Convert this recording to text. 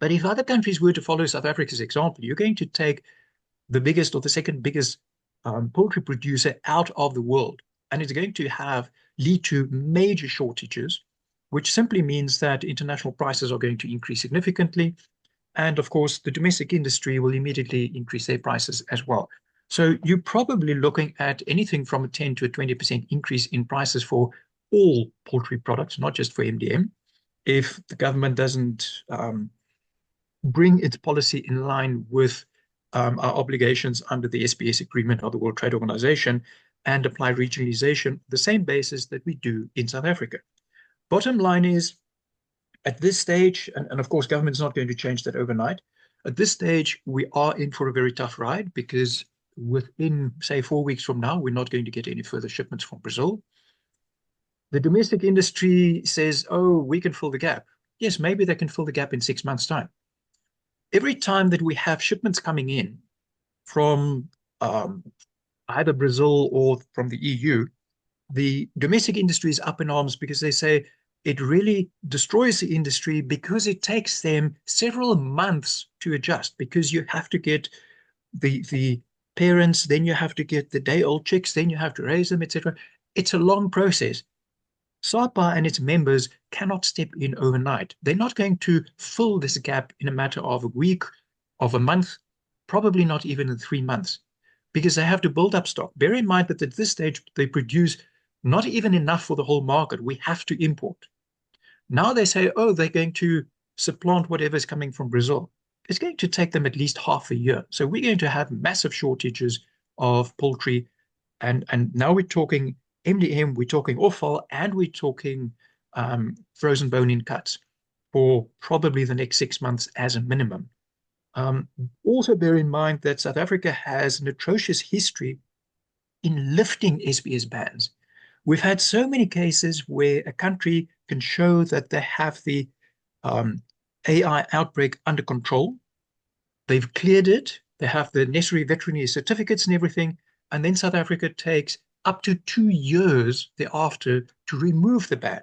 But if other countries were to follow South Africa's example, you're going to take the biggest or the second biggest poultry producer out of the world. And it's going to lead to major shortages, which simply means that international prices are going to increase significantly. And of course, the domestic industry will immediately increase their prices as well. So you're probably looking at anything from a 10 to a 20% increase in prices for all poultry products, not just for MDM, if the government doesn't bring its policy in line with our obligations under the SPS agreement of the World Trade Organization and apply regionalization the same basis that we do in South Africa. Bottom line is, at this stage, and of course, government's not going to change that overnight. At this stage, we are in for a very tough ride because within, say, 4 weeks from now, we're not going to get any further shipments from Brazil. The domestic industry says, oh, we can fill the gap. Yes, maybe they can fill the gap in 6 months' time. Every time that we have shipments coming in from either Brazil or from the EU, the domestic industry is up in arms because they say it really destroys the industry because it takes them several months to adjust, because you have to get the parents, then you have to get the day-old chicks, then you have to raise them, etc. It's a long process. SAPA and its members cannot step in overnight. They're not going to fill this gap in a matter of a week, of a month, probably not even in 3 months, because they have to build up stock. Bear in mind that at this stage, they produce not even enough for the whole market. We have to import. Now they say, oh, they're going to supplant whatever's coming from Brazil. It's going to take them at least half a year. So we're going to have massive shortages of poultry. And now we're talking MDM, we're talking offal, and we're talking frozen bone-in cuts for probably the next 6 months as a minimum. Also bear in mind that South Africa has an atrocious history in lifting SPS bans. We've had so many cases where a country can show that they have the AI outbreak under control. They've cleared it. They have the necessary veterinary certificates and everything. And then South Africa takes up to 2 years thereafter to remove the ban.